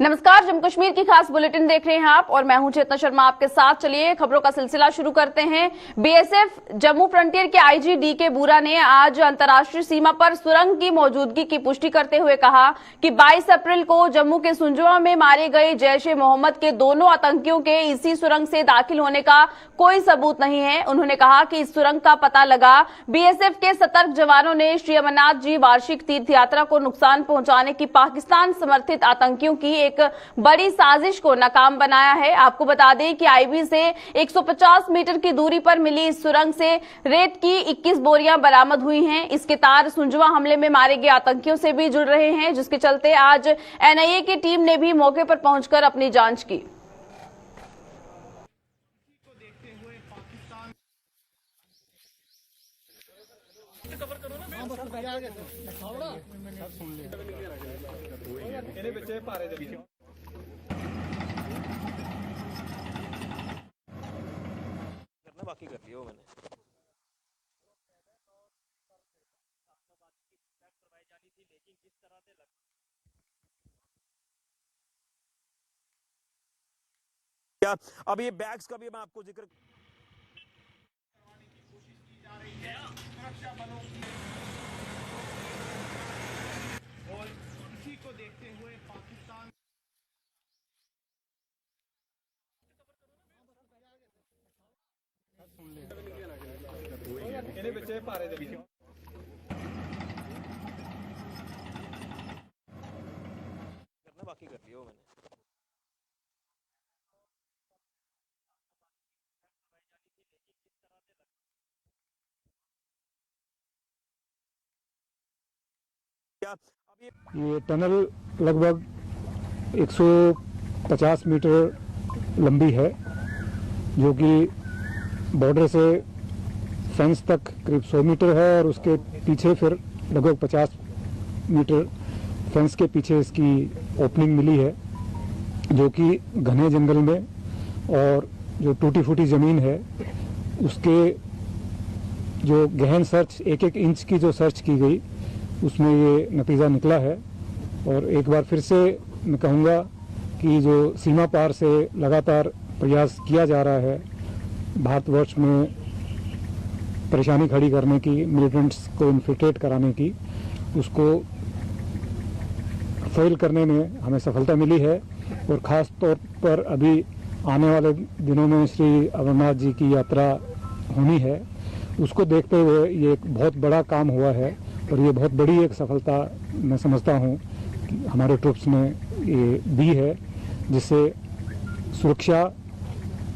नमस्कार, जम्मू कश्मीर की खास बुलेटिन देख रहे हैं आप और मैं हूं चेतना शर्मा आपके साथ। चलिए खबरों का सिलसिला शुरू करते हैं। बीएसएफ जम्मू फ्रंटियर के आईजी डीके बूरा ने आज अंतर्राष्ट्रीय सीमा पर सुरंग की मौजूदगी की पुष्टि करते हुए कहा कि 22 अप्रैल को जम्मू के सुंजवा में मारे गए जैश ए मोहम्मद के दोनों आतंकियों के इसी सुरंग से दाखिल होने का कोई सबूत नहीं है। उन्होंने कहा कि इस सुरंग का पता लगा बीएसएफ के सतर्क जवानों ने श्री अमरनाथ जी वार्षिक तीर्थ यात्रा को नुकसान पहुंचाने की पाकिस्तान समर्थित आतंकियों की एक बड़ी साजिश को नाकाम बनाया है। आपको बता दें कि आईबी से 150 मीटर की दूरी पर मिली इस सुरंग से रेत की 21 बोरियां बरामद हुई हैं। इसके तार सुंजवा हमले में मारे गए आतंकियों से भी जुड़ रहे हैं, जिसके चलते आज एनआईए की टीम ने भी मौके पर पहुंचकर अपनी जांच की। बाकी कर लिया मैंने। क्या अब ये बैग्स का भी मैं आपको जिक्र सुरक्षा बलों की और इसी को देखते हुए पाकिस्तान बच्चे पारे करना बाकी कर लिया मैंने। क्या अब ये टनल लगभग 150 मीटर लंबी है, जो कि बॉर्डर से फेंस तक करीब 100 मीटर है और उसके पीछे फिर लगभग 50 मीटर फेंस के पीछे इसकी ओपनिंग मिली है, जो कि घने जंगल में और जो टूटी फूटी ज़मीन है उसके जो गहन सर्च 1-1 इंच की जो सर्च की गई उसमें ये नतीजा निकला है। और एक बार फिर से मैं कहूँगा कि जो सीमा पार से लगातार प्रयास किया जा रहा है भारतवर्ष में परेशानी खड़ी करने की, मिलिटेंट्स को इन्फिल्ट्रेट कराने की, उसको फेल करने में हमें सफलता मिली है। और ख़ास तौर पर अभी आने वाले दिनों में श्री अमरनाथ जी की यात्रा होनी है, उसको देखते हुए ये एक बहुत बड़ा काम हुआ है और ये बहुत बड़ी एक सफलता मैं समझता हूँ कि हमारे ट्रूप्स ने ये दी है, जिससे सुरक्षा,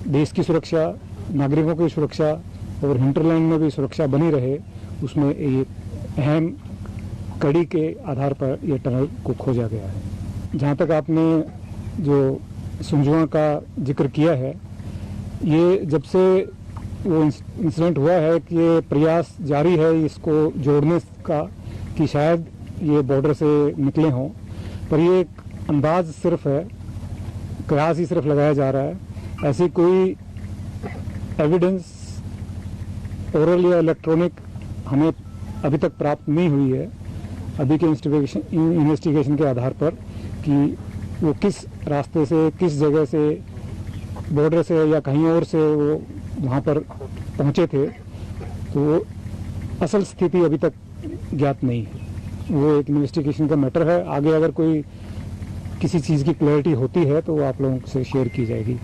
देश की सुरक्षा, नागरिकों की सुरक्षा और हिंटरलैंड में भी सुरक्षा बनी रहे, उसमें एक अहम कड़ी के आधार पर यह टनल को खोजा गया है। जहाँ तक आपने जो सुंजवा का जिक्र किया है, ये जब से वो इंसिडेंट हुआ है कि ये प्रयास जारी है इसको जोड़ने का कि शायद ये बॉर्डर से निकले हों, पर ये एक अंदाज सिर्फ है, कयास ही सिर्फ लगाया जा रहा है। ऐसी कोई एविडेंस ओरल या इलेक्ट्रॉनिक हमें अभी तक प्राप्त नहीं हुई है अभी के इन्वेस्टिगेशन के आधार पर कि वो किस रास्ते से, किस जगह से, बॉर्डर से या कहीं और से वो वहाँ पर पहुँचे थे। तो असल स्थिति अभी तक ज्ञात नहीं है, वो एक इन्वेस्टिगेशन का मैटर है। आगे अगर कोई किसी चीज़ की क्लैरिटी होती है तो वो आप लोगों से शेयर की जाएगी।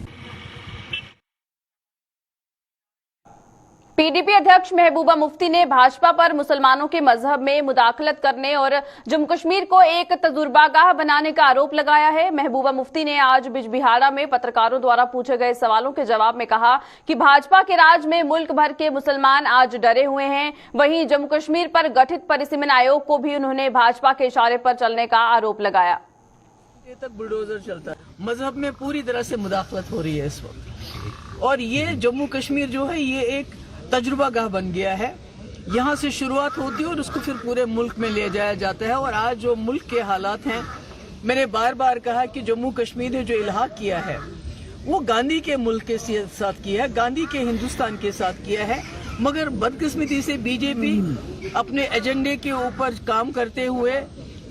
पीडीपी अध्यक्ष महबूबा मुफ्ती ने भाजपा पर मुसलमानों के मजहब में मुदाखलत करने और जम्मू कश्मीर को एक तजुर्बागाह बनाने का आरोप लगाया है। महबूबा मुफ्ती ने आज बिजबिहाड़ा में पत्रकारों द्वारा पूछे गए सवालों के जवाब में कहा कि भाजपा के राज में मुल्क भर के मुसलमान आज डरे हुए हैं। वहीं जम्मू कश्मीर पर गठित परिसीमन आयोग को भी उन्होंने भाजपा के इशारे पर चलने का आरोप लगाया। तक बुलडोजर चलता है, मजहब में पूरी तरह से मुदाखलत हो रही है इस वक्त, और ये जम्मू कश्मीर जो है ये एक तजुर्बा गाह बन गया है। यहाँ से शुरुआत होती है और उसको फिर पूरे मुल्क में ले जाया जाता है। और आज जो मुल्क के हालात हैं, मैंने बार बार कहा कि जम्मू कश्मीर ने जो इल्हाक किया है वो गांधी के मुल्क के साथ किया है, गांधी के हिंदुस्तान के साथ किया है। मगर बदकिस्मती से बीजेपी अपने एजेंडे के ऊपर काम करते हुए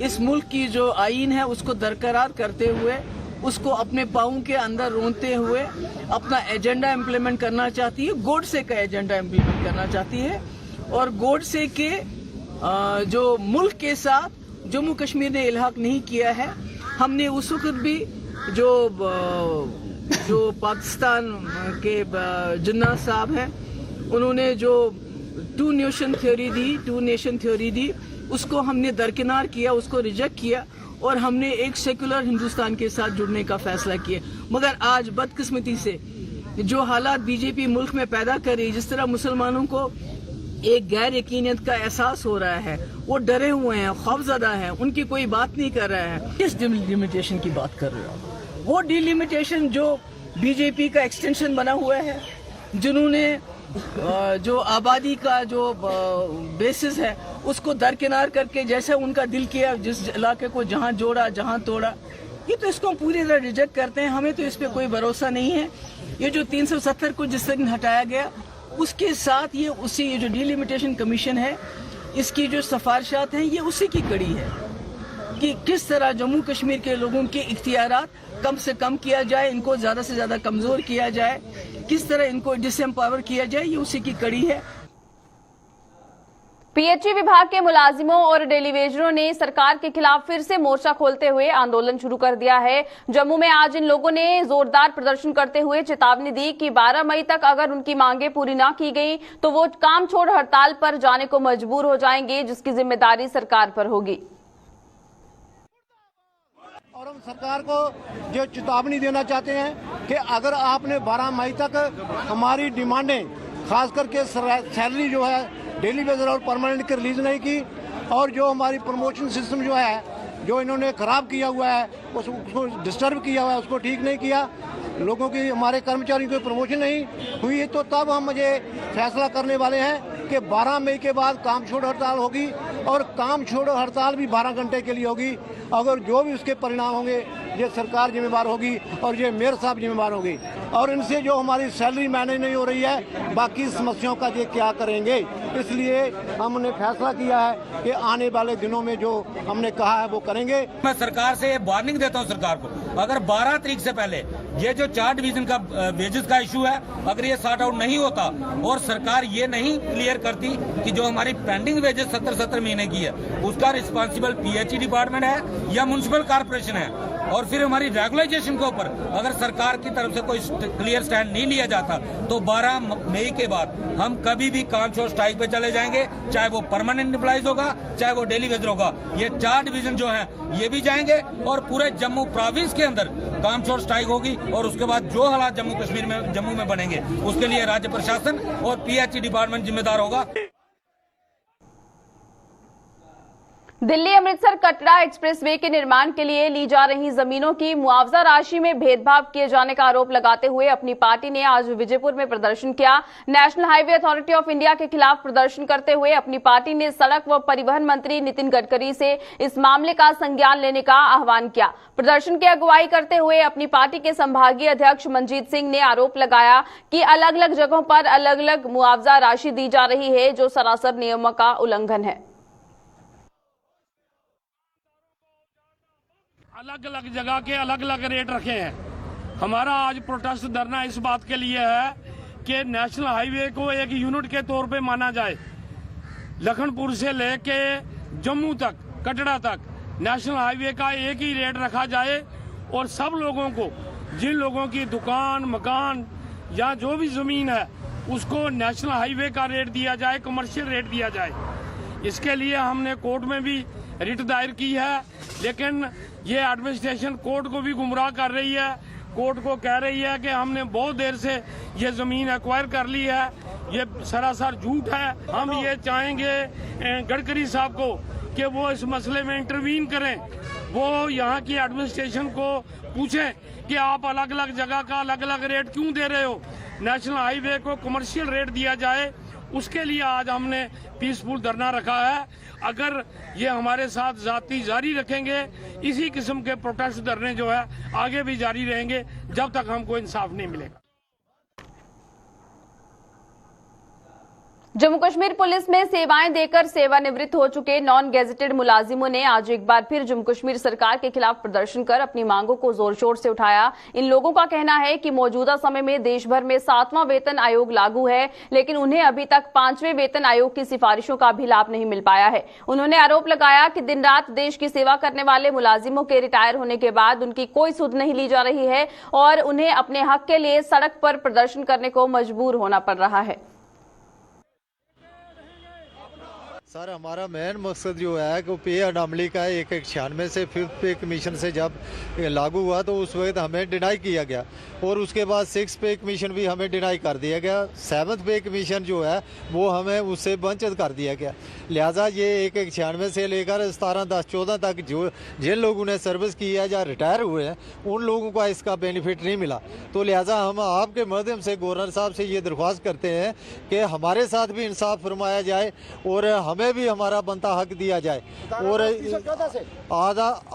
इस मुल्क की जो आईन है उसको दरकरार करते हुए उसको अपने पाँव के अंदर रोनते हुए अपना एजेंडा इम्प्लीमेंट करना चाहती है, गोडसे का एजेंडा इम्प्लीमेंट करना चाहती है। और गोडसे के जो मुल्क के साथ जम्मू कश्मीर ने इल्हाक नहीं किया है। हमने उस वक्त भी जो पाकिस्तान के जिन्ना साहब हैं, उन्होंने जो टू नेशन थ्योरी दी, उसको हमने दरकिनार किया, उसको रिजेक्ट किया और हमने एक सेकुलर हिंदुस्तान के साथ जुड़ने का फैसला किया। मगर आज बदकिस्मती से जो हालात बीजेपी मुल्क में पैदा कर रही है, जिस तरह मुसलमानों को एक गैर यकीनियत का एहसास हो रहा है, वो डरे हुए हैं, खौफजदा हैं, उनकी कोई बात नहीं कर रहा है। किस डिलिमिटेशन की बात कर रहे हो? वो डिलिमिटेशन जो बीजेपी का एक्सटेंशन बना हुआ है, जिन्होंने जो आबादी का जो बेसिस है उसको दरकिनार करके जैसे उनका दिल किया, जिस इलाके को जहां जोड़ा जहां तोड़ा, ये तो इसको हम पूरी तरह रिजेक्ट करते हैं। हमें तो इस पे कोई भरोसा नहीं है। ये जो 370 को जिस दिन हटाया गया, उसके साथ ये जो डिलिमिटेशन कमीशन है, इसकी जो सिफारिशात हैं, ये उसी की कड़ी है कि किस तरह जम्मू कश्मीर के लोगों के इख्तियारात कम से कम किया जाए, इनको ज्यादा से ज्यादा कमजोर किया जाए, किस तरह इनको डिसएम्पावर किया जाए, ये उसी की कड़ी है। पीएचई विभाग के मुलाजिमों और डेलीवेजरों ने सरकार के खिलाफ फिर से मोर्चा खोलते हुए आंदोलन शुरू कर दिया है। जम्मू में आज इन लोगों ने जोरदार प्रदर्शन करते हुए चेतावनी दी कि 12 मई तक अगर उनकी मांगें पूरी न की गई तो वो काम छोड़ हड़ताल पर जाने को मजबूर हो जाएंगे, जिसकी जिम्मेदारी सरकार पर होगी। और हम सरकार को जो चेतावनी देना चाहते हैं कि अगर आपने 12 मई तक हमारी डिमांडें, खास करके सैलरी जो है डेली वेजर और परमानेंट की रिलीज नहीं की, और जो हमारी प्रमोशन सिस्टम जो है, जो इन्होंने खराब किया हुआ है, उसको डिस्टर्ब किया हुआ है, उसको ठीक नहीं किया, लोगों की, हमारे कर्मचारियों की प्रमोशन नहीं हुई, तो तब हम मुझे फैसला करने वाले हैं कि 12 मई के बाद काम छोड़ हड़ताल होगी। और काम छोड़ो हड़ताल भी 12 घंटे के लिए होगी। अगर जो भी उसके परिणाम होंगे, ये सरकार जिम्मेदार होगी और ये मेयर साहब जिम्मेदार होगी। और इनसे जो हमारी सैलरी मैनेज नहीं हो रही है, बाकी समस्याओं का ये क्या करेंगे। इसलिए हमने फैसला किया है कि आने वाले दिनों में जो हमने कहा है वो करेंगे। मैं सरकार से वार्निंग देता हूं सरकार को, अगर 12 तारीख से पहले ये जो 4 डिवीजन का वेजेस का इशू है, अगर ये सॉर्ट आउट नहीं होता और सरकार ये नहीं क्लियर करती कि जो हमारी पेंडिंग वेजेस 70 महीने की है, उसका रिस्पॉन्सिबल पीएचई डिपार्टमेंट है या म्युनिसिपल कॉर्पोरेशन है, और फिर हमारी रेगुलाइजेशन के ऊपर अगर सरकार की तरफ से कोई क्लियर स्टैंड नहीं लिया जाता, तो 12 मई के बाद हम कभी भी काम छोड़ स्ट्राइक पे चले जाएंगे, चाहे वो परमानेंट एम्प्लॉइज होगा, चाहे वो डेली वेजर होगा। ये 4 डिवीजन जो हैं ये भी जाएंगे और पूरे जम्मू प्रोविंस के अंदर काम छोड़ स्ट्राइक होगी। और उसके बाद जो हालात जम्मू में बनेंगे, उसके लिए राज्य प्रशासन और पीएचई डिपार्टमेंट जिम्मेदार होगा। दिल्ली अमृतसर कटरा एक्सप्रेसवे के निर्माण के लिए ली जा रही जमीनों की मुआवजा राशि में भेदभाव किए जाने का आरोप लगाते हुए अपनी पार्टी ने आज विजयपुर में प्रदर्शन किया। National highway authority of India के खिलाफ प्रदर्शन करते हुए अपनी पार्टी ने सड़क व परिवहन मंत्री नितिन गडकरी से इस मामले का संज्ञान लेने का आह्वान किया। प्रदर्शन की अगुवाई करते हुए अपनी पार्टी के संभागीय अध्यक्ष मनजीत सिंह ने आरोप लगाया कि अलग अलग जगहों पर अलग अलग मुआवजा राशि दी जा रही है, जो सरासर नियमों का उल्लंघन है। अलग अलग जगह के अलग अलग रेट रखे हैं। हमारा आज प्रोटेस्ट धरना इस बात के लिए है कि नेशनल हाईवे को एक यूनिट के तौर पे माना जाए। लखनपुर से लेके जम्मू तक, कटरा तक नेशनल हाईवे का एक ही रेट रखा जाए और सब लोगों को, जिन लोगों की दुकान, मकान या जो भी जमीन है, उसको नेशनल हाईवे का रेट दिया जाए, कमर्शियल रेट दिया जाए। इसके लिए हमने कोर्ट में भी रिट दायर की है, लेकिन ये एडमिनिस्ट्रेशन कोर्ट को भी गुमराह कर रही है। कोर्ट को कह रही है कि हमने बहुत देर से ये जमीन एक्वायर कर ली है, ये सरासर झूठ है। हम ये चाहेंगे गडकरी साहब को कि वो इस मसले में इंटरवीन करें, वो यहाँ की एडमिनिस्ट्रेशन को पूछें कि आप अलग अलग जगह का अलग अलग रेट क्यों दे रहे हो, नेशनल हाईवे को कमर्शियल रेट दिया जाए। उसके लिए आज हमने पीसफुल धरना रखा है। अगर ये हमारे साथ जाती जारी रखेंगे, इसी किस्म के प्रोटेस्ट धरने जो है आगे भी जारी रहेंगे जब तक हमको इंसाफ नहीं मिलेगा। जम्मू कश्मीर पुलिस में सेवाएं देकर सेवानिवृत्त हो चुके नॉन गेजेटेड मुलाजिमों ने आज एक बार फिर जम्मू कश्मीर सरकार के खिलाफ प्रदर्शन कर अपनी मांगों को जोर शोर से उठाया। इन लोगों का कहना है कि मौजूदा समय में देश भर में 7वां वेतन आयोग लागू है, लेकिन उन्हें अभी तक 5वें वेतन आयोग की सिफारिशों का भी लाभ नहीं मिल पाया है। उन्होंने आरोप लगाया कि दिन रात देश की सेवा करने वाले मुलाजिमों के रिटायर होने के बाद उनकी कोई सुध नहीं ली जा रही है और उन्हें अपने हक के लिए सड़क पर प्रदर्शन करने को मजबूर होना पड़ रहा है। सर, हमारा मेन मकसद जो है कि पे अनामली का 196 से 5th पे कमीशन से जब लागू हुआ तो उस वक्त हमें डिनाई किया गया और उसके बाद 6th पे कमीशन भी हमें डिनाई कर दिया गया। 7th पे कमीशन जो है वो हमें उससे वंचित कर दिया गया। लिहाजा ये 196 से लेकर 17/10/14 तक जो जिन लोगों ने सर्विस की है या रिटायर हुए हैं उन लोगों को इसका बेनिफिट नहीं मिला। तो लिहाजा हम आपके माध्यम से गवर्नर साहब से ये दरख्वास्त करते हैं कि हमारे साथ भी इंसाफ फरमाया जाए और हमें भी हमारा बनता हक दिया जाए। और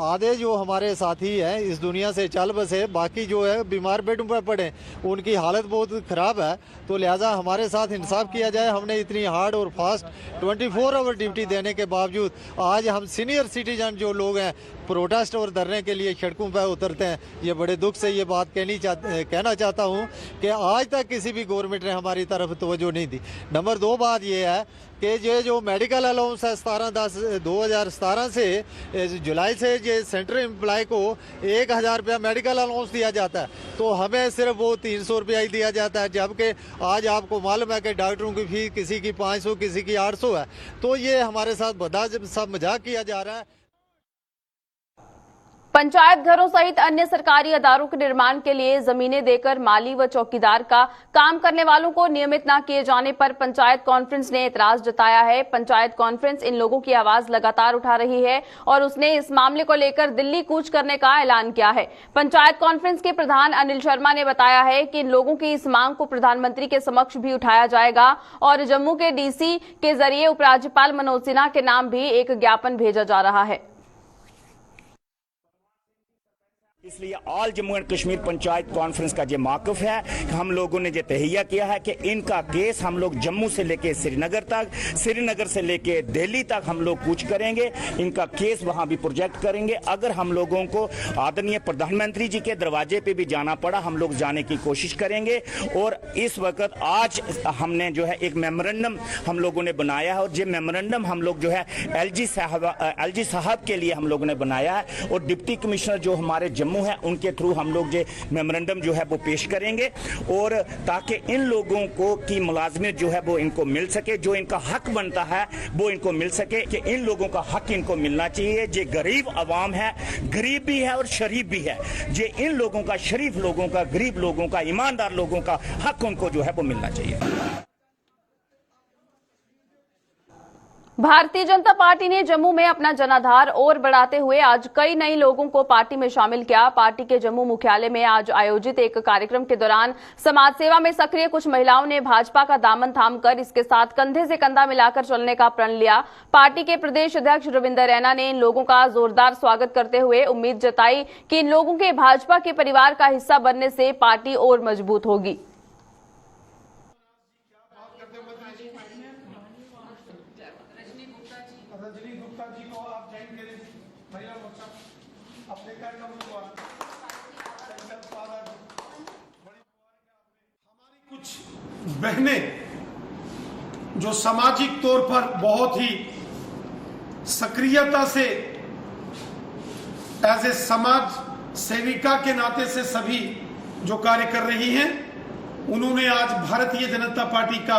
आधे जो हमारे साथी हैं इस दुनिया से चल बसे, बाकी जो है बीमार बेडों पर पड़े, उनकी हालत बहुत ख़राब है। तो लिहाजा हमारे साथ इंसाफ किया जाए। हमने इतनी हार्ड और फास्ट 24 आवर ड्यूटी देने के बावजूद आज हम सीनियर सिटीजन जो लोग हैं प्रोटेस्ट और धरने के लिए सड़कों पर उतरते हैं। ये बड़े दुख से ये बात कहना चाहता हूँ कि आज तक किसी भी गवर्नमेंट ने हमारी तरफ तवज्जो नहीं दी। नंबर 2 बात ये है कि ये जो मेडिकल अलाउंस है 17/10/2017 से जुलाई से ये सेंट्रल एम्प्लॉय को 1000 रुपया मेडिकल अलाउंस दिया जाता है, तो हमें सिर्फ वो 300 रुपया ही दिया जाता है, जबकि आज आपको मालूम है कि डॉक्टरों की फीस किसी की 500 किसी की 800 है। तो ये हमारे साथ सब मजाक किया जा रहा है। पंचायत घरों सहित अन्य सरकारी अदारों के निर्माण के लिए जमीनें देकर माली व चौकीदार का काम करने वालों को नियमित न किए जाने पर पंचायत कॉन्फ्रेंस ने एतराज जताया है। पंचायत कॉन्फ्रेंस इन लोगों की आवाज लगातार उठा रही है और उसने इस मामले को लेकर दिल्ली कूच करने का ऐलान किया है। पंचायत कॉन्फ्रेंस के प्रधान अनिल शर्मा ने बताया है कि इन लोगों की इस मांग को प्रधानमंत्री के समक्ष भी उठाया जाएगा और जम्मू के डीसी के जरिए उपराज्यपाल मनोज सिन्हा के नाम भी एक ज्ञापन भेजा जा रहा है। इसलिए all Jammu and Kashmir panchayat conference का ये मौक़िफ़ है। हम लोगों ने ये तहैया किया है कि इनका केस हम लोग जम्मू से लेके श्रीनगर तक, श्रीनगर से लेके दिल्ली तक हम लोग कूच करेंगे, इनका केस वहां भी प्रोजेक्ट करेंगे। अगर हम लोगों को आदरणीय प्रधानमंत्री जी के दरवाजे पे भी जाना पड़ा हम लोग जाने की कोशिश करेंगे। और इस वक्त आज हमने जो है एक मेमोरेंडम हम लोगों ने बनाया है और ये मेमोरेंडम हम लोग जो है एलजी साहब के लिए हम लोगों ने बनाया है और डिप्टी कमिश्नर जो हमारे जम्मू है उनके थ्रू हम लोग ये मेमोरेंडम जो है वो पेश करेंगे और ताकि इन लोगों को की मुलाजमत जो है वो इनको मिल सके, जो इनका हक बनता है वो इनको मिल सके कि इन लोगों का हक इनको मिलना चाहिए। ये गरीब अवाम है, गरीब भी है और शरीफ भी है। ये इन लोगों का, शरीफ लोगों का, गरीब लोगों का, ईमानदार लोगों का हक उनको जो है वो मिलना चाहिए। भारतीय जनता पार्टी ने जम्मू में अपना जनाधार और बढ़ाते हुए आज कई नए लोगों को पार्टी में शामिल किया। पार्टी के जम्मू मुख्यालय में आज आयोजित एक कार्यक्रम के दौरान समाज सेवा में सक्रिय कुछ महिलाओं ने भाजपा का दामन थामकर इसके साथ कंधे से कंधा मिलाकर चलने का प्रण लिया। पार्टी के प्रदेश अध्यक्ष रविंदर रैना ने इन लोगों का जोरदार स्वागत करते हुए उम्मीद जताई कि इन लोगों के भाजपा के परिवार का हिस्सा बनने से पार्टी और मजबूत होगी। बहनें जो सामाजिक तौर पर बहुत ही सक्रियता से एज ए समाज सेविका के नाते से सभी जो कार्य कर रही हैं, उन्होंने आज भारतीय जनता पार्टी का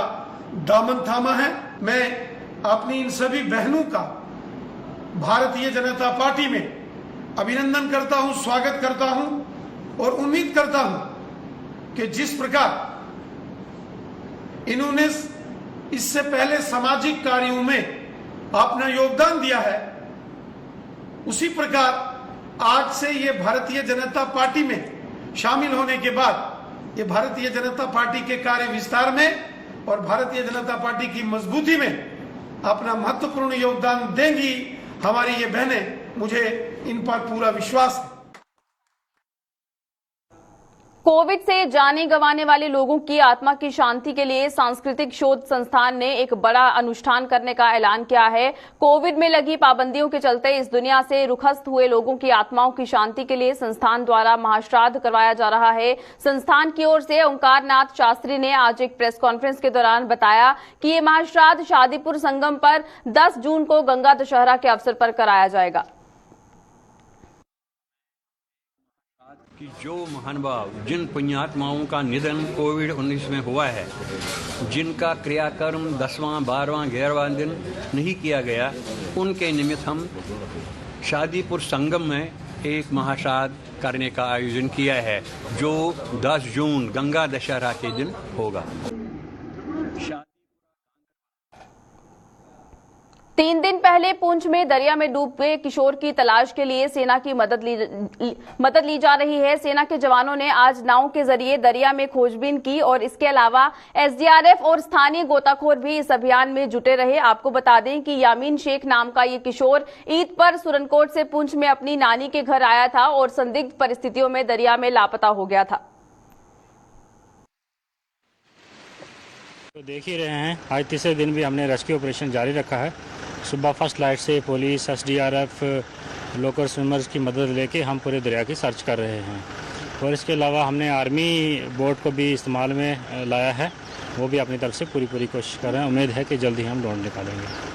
दामन थामा है। मैं अपनी इन सभी बहनों का भारतीय जनता पार्टी में अभिनंदन करता हूं, स्वागत करता हूं और उम्मीद करता हूं कि जिस प्रकार इन्होंने इससे पहले सामाजिक कार्यों में अपना योगदान दिया है, उसी प्रकार आज से ये भारतीय जनता पार्टी में शामिल होने के बाद ये भारतीय जनता पार्टी के कार्य विस्तार में और भारतीय जनता पार्टी की मजबूती में अपना महत्वपूर्ण योगदान देंगी हमारी ये बहनें। मुझे इन पर पूरा विश्वास है। कोविड से जाने गंवाने वाले लोगों की आत्मा की शांति के लिए सांस्कृतिक शोध संस्थान ने एक बड़ा अनुष्ठान करने का ऐलान किया है। कोविड में लगी पाबंदियों के चलते इस दुनिया से रुखस्त हुए लोगों की आत्माओं की शांति के लिए संस्थान द्वारा महाश्राद्ध करवाया जा रहा है। संस्थान की ओर से ओंकार नाथ शास्त्री ने आज एक प्रेस कॉन्फ्रेंस के दौरान बताया कि ये महाश्राद्ध शादीपुर संगम पर 10 जून को गंगा दशहरा के अवसर पर कराया जाएगा। कि जो महानुभाव जिन पुण्यात्माओं का निधन कोविड-19 में हुआ है, जिनका क्रियाकर्म 10वां, 12वां, 11वां दिन नहीं किया गया, उनके निमित्त हम शादीपुर संगम में एक महाश्राद्ध करने का आयोजन किया है, जो 10 जून गंगा दशहरा के दिन होगा। 3 दिन पहले पुंछ में दरिया में डूब गए किशोर की तलाश के लिए सेना की मदद ली जा रही है। सेना के जवानों ने आज नाव के जरिए दरिया में खोजबीन की और इसके अलावा एसडीआरएफ और स्थानीय गोताखोर भी इस अभियान में जुटे रहे। आपको बता दें कि यामीन शेख नाम का ये किशोर ईद पर सुरनकोट से पुंछ में अपनी नानी के घर आया था और संदिग्ध परिस्थितियों में दरिया में लापता हो गया था। तो देख ही रहे हैं, आज तीसरे दिन भी हमने रेस्क्यू ऑपरेशन जारी रखा है। सुबह फर्स्ट लाइट से पुलिस, एसडीआरएफ, लोकल स्विमर्स की मदद लेके हम पूरे दरिया की सर्च कर रहे हैं और इसके अलावा हमने आर्मी बोट को भी इस्तेमाल में लाया है। वो भी अपनी तरफ से पूरी कोशिश कर रहे हैं। उम्मीद है कि जल्दी हम ढूंढ निकालेंगे।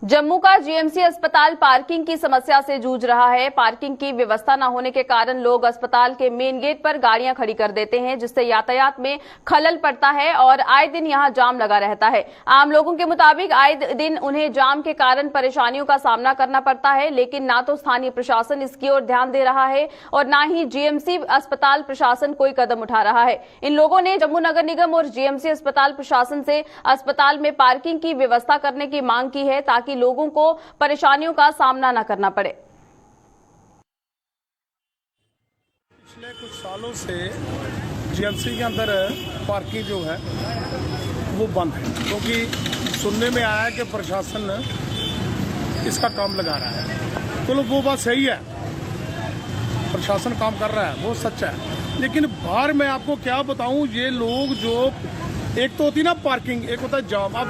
जम्मू का जीएमसी अस्पताल पार्किंग की समस्या से जूझ रहा है। पार्किंग की व्यवस्था न होने के कारण लोग अस्पताल के मेन गेट पर गाड़ियां खड़ी कर देते हैं, जिससे यातायात में खलल पड़ता है और आए दिन यहां जाम लगा रहता है। आम लोगों के मुताबिक आए दिन उन्हें जाम के कारण परेशानियों का सामना करना पड़ता है, लेकिन ना तो स्थानीय प्रशासन इसकी ओर ध्यान दे रहा है और न ही जीएमसी अस्पताल प्रशासन कोई कदम उठा रहा है। इन लोगों ने जम्मू नगर निगम और जीएमसी अस्पताल प्रशासन से अस्पताल में पार्किंग की व्यवस्था करने की मांग की है, ताकि लोगों को परेशानियों का सामना न करना पड़े। पिछले कुछ सालों से जीएमसी के अंदर पार्किंग जो है वो बंद है, क्योंकि सुनने में आया है कि प्रशासन इसका काम लगा रहा है। तो वो बात सही है, प्रशासन काम कर रहा है, वो सच है। लेकिन बाहर मैं आपको क्या बताऊं, ये लोग जो एक तो होती ना पार्किंग, एक होता है जाम। आप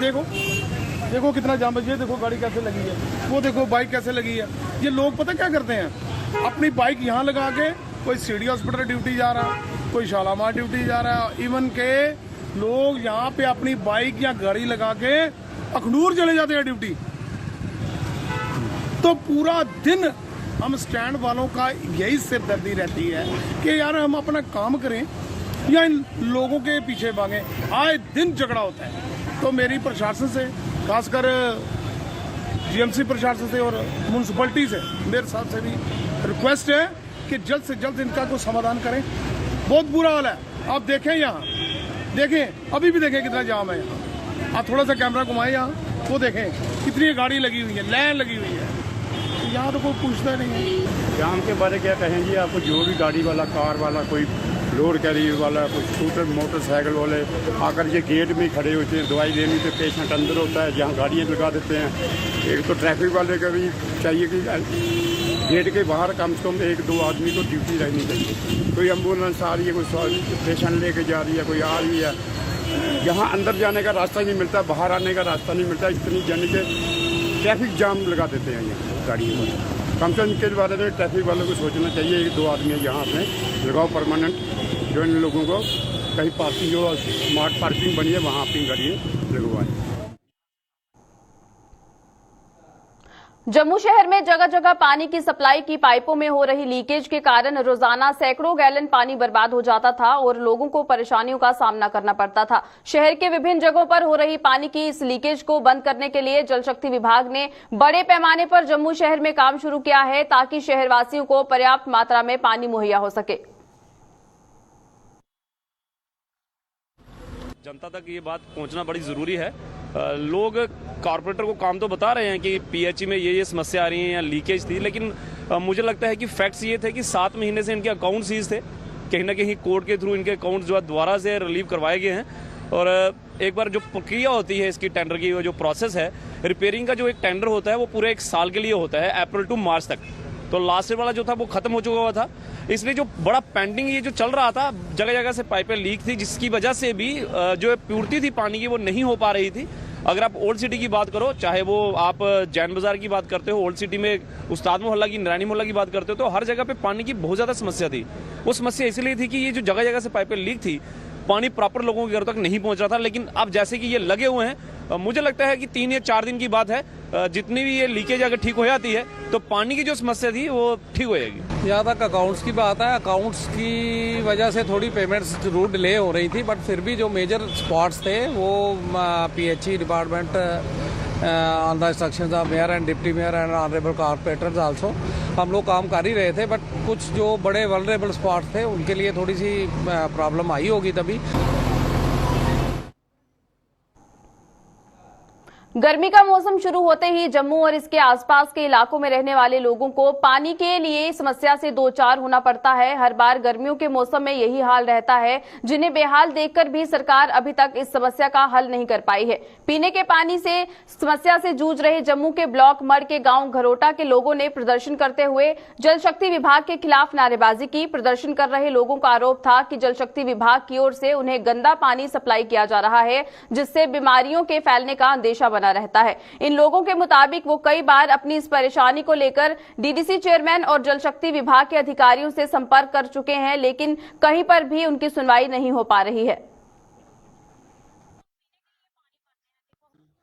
देखो कितना जाम है। ये देखो गाड़ी कैसे लगी है, वो देखो बाइक कैसे लगी है। ये लोग पता क्या करते हैं, अपनी बाइक यहाँ लगा के कोई सीडी हॉस्पिटल ड्यूटी जा रहा है, कोई शालामार ड्यूटी जा रहा है। इवन के लोग यहाँ पे अपनी बाइक या गाड़ी लगा के अखनूर चले जाते हैं ड्यूटी। तो पूरा दिन हम स्टैंड वालों का यही सिरदर्दी रहती है कि यार हम अपना काम करें या इन लोगों के पीछे भागें। आए दिन झगड़ा होता है। तो मेरी प्रशासन से, खासकर जीएमसी प्रशासन से और म्यूनसिपलिटी से, मेरे साथ से भी रिक्वेस्ट है कि जल्द से जल्द इनका कोई समाधान करें। बहुत बुरा हाल है। आप देखें यहाँ, देखें अभी भी देखें कितना जाम है यहाँ। आप थोड़ा सा कैमरा घुमाएं यहाँ, वो देखें कितनी गाड़ी लगी हुई है, लाइन लगी हुई है। यहाँ तो कोई पूछता नहीं है। जाम के बारे क्या कहें जी आपको। जो भी गाड़ी वाला, कार वाला, कोई लोड कैरियर वाला, कोई स्कूटर, मोटरसाइकिल वाले आकर ये गेट में खड़े होते हैं। दवाई लेनी तो पेशेंट अंदर होता है, जहाँ गाड़ियाँ लगा देते हैं। एक तो ट्रैफिक वाले का भी चाहिए कि गेट के बाहर कम से कम 1-2 आदमी को ड्यूटी रहनी चाहिए। कोई एम्बुलेंस आ रही है, कोई पेशेंट लेके जा रही है, कोई आ रही है, यहाँ अंदर जाने का रास्ता नहीं मिलता, बाहर आने का रास्ता नहीं मिलता। इतनी जाने के ट्रैफिक जाम लगा देते हैं यहाँ गाड़ियों में। कम से कम इनके बारे में ट्रैफिक वालों को सोचना चाहिए। 1-2 आदमी यहाँ अपने लगाओ परमानेंट, जो इन लोगों को कहीं पार्किंग, जो स्मार्ट पार्किंग बनी है वहाँ अपनी गाड़ियाँ लगवाएं। जम्मू शहर में जगह जगह पानी की सप्लाई की पाइपों में हो रही लीकेज के कारण रोजाना सैकड़ों गैलन पानी बर्बाद हो जाता था और लोगों को परेशानियों का सामना करना पड़ता था। शहर के विभिन्न जगहों पर हो रही पानी की इस लीकेज को बंद करने के लिए जल शक्ति विभाग ने बड़े पैमाने पर जम्मू शहर में काम शुरू किया है, ताकि शहरवासियों को पर्याप्त मात्रा में पानी मुहैया हो सके। जनता तक ये बात पहुंचना बड़ी जरूरी है। लोग कॉर्पोरेटर को काम तो बता रहे हैं कि पीएचई में ये समस्या आ रही है या लीकेज थी, लेकिन मुझे लगता है कि फैक्ट्स ये थे कि 7 महीने से इनके अकाउंट सीज थे। कहीं ना कहीं कोर्ट के थ्रू इनके अकाउंट जो है दोबारा से रिलीव करवाए गए हैं और एक बार जो प्रक्रिया होती है इसकी, टेंडर की जो प्रोसेस है, रिपेयरिंग का जो एक टेंडर होता है वो पूरे 1 साल के लिए होता है, अप्रैल टू मार्च तक। तो लास्ट वाला जो था वो खत्म हो चुका हुआ था, इसलिए जो बड़ा पेंडिंग ये जो चल रहा था, जगह जगह से पाइपें लीक थी, जिसकी वजह से भी जो पूर्ति थी पानी की वो नहीं हो पा रही थी। अगर आप ओल्ड सिटी की बात करो, चाहे वो आप जैन बाजार की बात करते हो, ओल्ड सिटी में उस्ताद मोहल्ला की, नारायणी मोहल्ला की बात करते हो, तो हर जगह पे पानी की बहुत ज्यादा समस्या थी। वो समस्या इसलिए थी कि ये जो जगह जगह से पाइपें लीक थी, पानी प्रॉपर लोगों के घरों तक नहीं पहुंच रहा था। लेकिन अब जैसे कि ये लगे हुए हैं, मुझे लगता है कि 3 या 4 दिन की बात है, जितनी भी ये लीकेज अगर ठीक हो जाती है तो पानी की जो समस्या थी वो ठीक हो जाएगी। यहाँ तक अकाउंट्स की बात है, अकाउंट्स की वजह से थोड़ी पेमेंट्स जरूर डिले हो रही थी, बट फिर भी जो मेजर स्पॉट्स थे वो PHE department on the instructions of mayor and deputy mayor and honourable corporators also हम लोग काम कर ही रहे थे। बट कुछ जो बड़े वल्नरेबल स्पॉट्स थे उनके लिए थोड़ी सी प्रॉब्लम आई होगी तभी। गर्मी का मौसम शुरू होते ही जम्मू और इसके आसपास के इलाकों में रहने वाले लोगों को पानी के लिए समस्या से दो चार होना पड़ता है। हर बार गर्मियों के मौसम में यही हाल रहता है, जिन्हें बेहाल देखकर भी सरकार अभी तक इस समस्या का हल नहीं कर पाई है। पीने के पानी से समस्या से जूझ रहे जम्मू के ब्लॉक मड़ के गांव घरोटा के लोगों ने प्रदर्शन करते हुए जल शक्ति विभाग के खिलाफ नारेबाजी की। प्रदर्शन कर रहे लोगों का आरोप था कि जल शक्ति विभाग की ओर से उन्हें गंदा पानी सप्लाई किया जा रहा है, जिससे बीमारियों के फैलने का अंदेशा बना रहता है। इन लोगों के मुताबिक वो कई बार अपनी इस परेशानी को लेकर डीडीसी चेयरमैन और जल शक्ति विभाग के अधिकारियों से संपर्क कर चुके हैं, लेकिन कहीं पर भी उनकी सुनवाई नहीं हो पा रही है।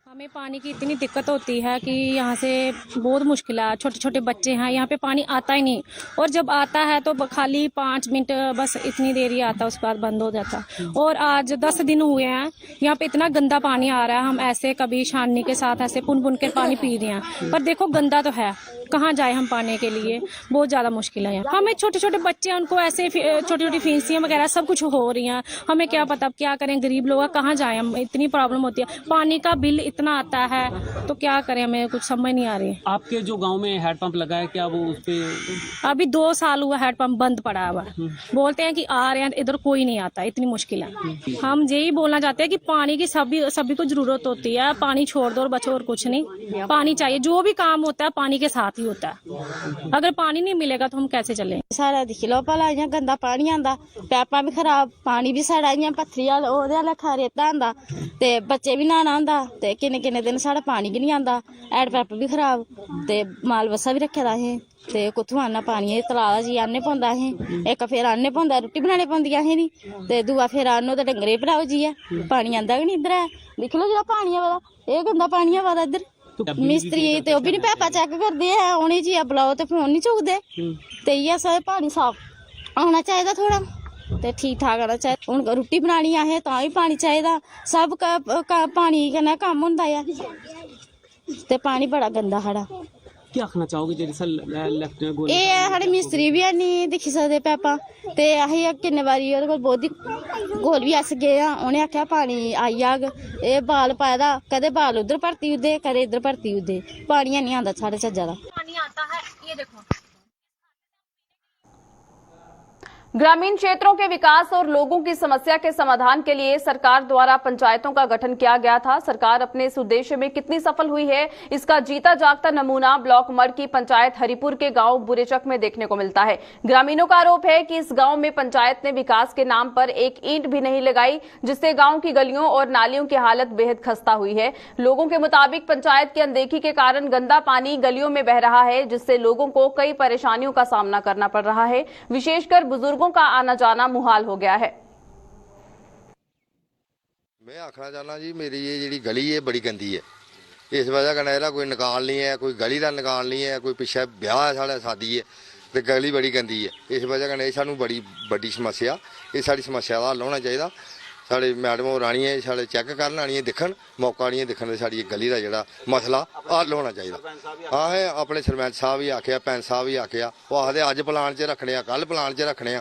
हमें पानी की इतनी दिक्कत होती है कि यहाँ से बहुत मुश्किल है। छोटे छोटे बच्चे हैं, यहाँ पे पानी आता ही नहीं, और जब आता है तो खाली 5 मिनट बस इतनी देर ही आता है, उसके बाद बंद हो जाता है। और आज 10 दिन हुए हैं, यहाँ पे इतना गंदा पानी आ रहा है। हम ऐसे कभी छाननी के साथ ऐसे पुन पुन के पानी पी रहे हैं, पर देखो गंदा तो है, कहाँ जाए हम पाने के लिए, बहुत ज्यादा मुश्किल है। हमें छोटे छोटे बच्चे हैं, उनको ऐसे छोटी छोटी फीसियाँ वगैरह सब कुछ हो रही हैं, हमें क्या पता क्या करें, गरीब लोग कहाँ जाए हम, इतनी प्रॉब्लम होती है। पानी का बिल इतना आता है तो क्या करें, हमें कुछ समझ नहीं आ रही। आपके जो गांव में हैंडपंप लगा है, क्या वो उस पे अभी 2 साल हुआ हैंडपंप बंद पड़ा हुआ, बोलते हैं कि आ रहे हैं, इधर कोई नहीं आता, इतनी मुश्किल है। हम यही बोलना चाहते हैं कि पानी की सभी को जरूरत होती है, पानी छोड़ दो और बचो और कुछ नहीं, पानी चाहिए। जो भी काम होता है पानी के साथ ही होता है, अगर पानी नहीं मिलेगा तो हम कैसे चलें। सारा दिख लो भला, इ'यां गंदा पानी आंदा, पैपां भी खराब, पानी भी साढ़ा इ'यां पत्थरी ओह्दे आह्ला रेता आंदा, ते बच्चे भी नहाना होंदा, ते किन्ने दिन साढ़ा पानी गै नहीं आंदा, हैंड पैप भी खराब, ते माल बस्सा भी रखे दा असें, ते कुत्थुं आना पानी, तलाऽ जी आह्नने पौंदा असें, इक फेरा आह्नने पौंदा, रुट्टी बनाने पौंदी असें दी, ते दूआ फेरा आह्नो ते डंगरे भराओ जाइयै, पानी आंदा गै नहीं इद्धर है। दिक्ख लो जेह्ड़ा पानी आवा दा, एह् गंदा पानी आवा दा इद्धर। मिस्त्री ते ओह् बी नहीं पैपा चेक करदे है, उ'नें जी बुलाओ ते फोन नहीं चुकदे, ते इ'यै सब पानी साफ आना चाहिदा थोड़ा, ते ठीक ठाक आना चाहिदा। हून रुट्टी बनानी असें तां बी पानी चाहिदा, सब पानी कन्नै कम्म होंदा है, ते पानी बड़ा गंदा साढ़ा। क्या आखना चाहोगे जेह्ड़े लेफ्ट गोल एह् साढ़े मिस्त्री बी हैनी दिक्खी सकदे पैपां, ते असें किन्ने बारी ओह्दे कोल बोधी कोल भी अस गे आं, उ'नें आखेआ पानी आई जाग, एह् बाल पाए दा, कदें बाल उद्धर भरती ओड़दे, कदें इद्धर भरती ओड़दे, पानी हैनी आंदा साढ़े चज्जा दा। पानी आता है, ये देखो। ग्रामीण क्षेत्रों के विकास और लोगों की समस्या के समाधान के लिए सरकार द्वारा पंचायतों का गठन किया गया था। सरकार अपने इस उद्देश्य में कितनी सफल हुई है, इसका जीता जागता नमूना ब्लॉक मड़ की पंचायत हरिपुर के गांव बुरेचक में देखने को मिलता है। ग्रामीणों का आरोप है कि इस गांव में पंचायत ने विकास के नाम पर एक ईंट भी नहीं लगाई, जिससे गांव की गलियों और नालियों की हालत बेहद खस्ता हुई है। लोगों के मुताबिक पंचायत की अनदेखी के कारण गंदा पानी गलियों में बह रहा है, जिससे लोगों को कई परेशानियों का सामना करना पड़ रहा है। विशेषकर बुजुर्गों का आना जाना मुहाल हो गया है। मैं आखना चाहना जी, मेरी ये जी गली है बड़ी गंदी है, इस वजह कन्नै एह्दा कोई निकाल नहीं है, कोई गली का निकाल नहीं है, कोई पिछे ब्याह है साढ़े शादी है, तो गली बड़ी गंदी है। इस वजह कन्नै सानू बड़ी बड्डी समस्या, ये साड़ी समस्या का हल होना चाहिए। साढ़े मैडम होर आनिए साढ़े चैक करन, आनिए दिक्खन, मौका आनिए दिक्खन ते साड़ी गली का जेह्ड़ा मसला हल होना चाहिए। असें अपने सरपंच साहब भी आखेआ, पैंच साहब भी आखेआ, ओह् आखदे अज्ज प्लान च रक्खने, कल प्लान च रक्खने,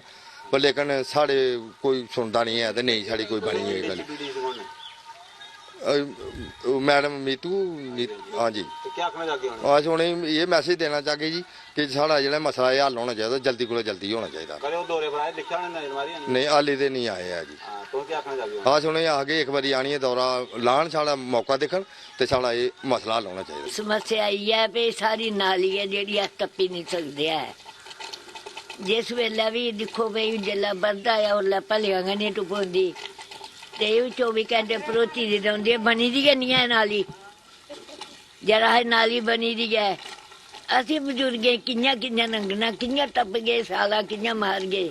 पर लेकिन साढ़े कोई सुनता नहीं है, तो नहीं साड़ी कोई बनी है गल। मैडम मीतू, हाँ जी, अस उ'नें ये मैसेज देना चाहगे जी कि साढ़ा जेह्ड़ा मसला है हल होना चाहिए, जल्दी कोला जल्दी होना चाहिए। नहीं हाली ते नहीं आए है जी, अस उ'नें आखगे एक बारी आनिए दौरा लान, साढ़ा मौका दिक्खन, ते साढ़ा ये मसला हल होना चाहिए। समस्या आई है भी सारी नाली है जेह्ड़ी अस टप्पी नहीं सकदे है, जिस वेला भी दिखो भाई जेल्लै बरदा आ उसलै भलेआं गै नहीं टुपोंदी ते 24 घंटे भरोची दी रौंह्दी ऐ। बनी दी गै निं ऐ नाली, जरा नाली बनी दी ऐ। असीं बजुर्गें कि'यां कि'यां लंघना, कि'यां टप्पगे साला, कि'यां मारगे।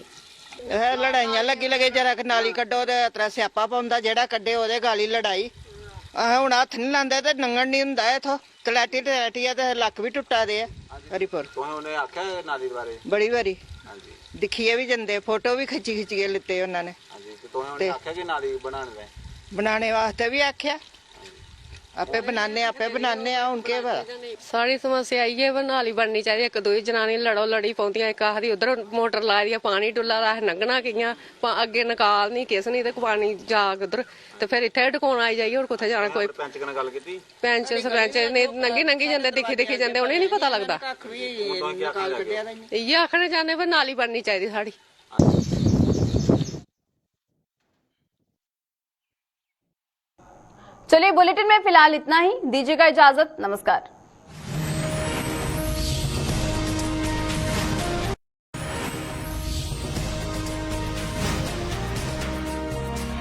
लड़ाइयां लगी लगे जरा नाली कड्डो ते त्रै स्यापा पौंदा, जेह्ड़ा कड्डे ओह्दे गाली लड़ाई। अस हुण हत्थ नहीं लांदे ते लंघन नहीं हुंदा इत्थों, तलैटी तलैटिया ते लक्क भी टुट्टा दे हरिपुर। उन्हें आख्या नाली दे बारे बड़ी बारी दिखिए भी जंदे, फोटो भी खिच्ची खिच्चिए लिते उन्होंने। आख्या कि नाली बनाने वास्ते भी आख्या, आपे बनाने हुण केह् पता। सारी समस्या इयै नाली बननी चाहिदी। इक दूई जनानी लड़ो लड़ी पौंदियां, इक आखदी उधर मोटर लाई दी पानी डुल्ला दा, अस लंघना कि'यां, अग्गे नकाल नहीं किस नहीं ते पानी जाग उधर ते फिर इत्थै टकोन आई जाइए, होर कुत्थै जाना। कोई पैंच कन्नै गल्ल कीती, पैंच सरपंच नंगी नंगी जंदे, दिक्खी जंदे, उ'नेंगी नहीं पता लगदा। इयै आखना चाहने पर नाली बननी चाहिदी साढ़ी। चलिए बुलेटिन में फिलहाल इतना ही, दीजिएगा इजाजत, नमस्कार।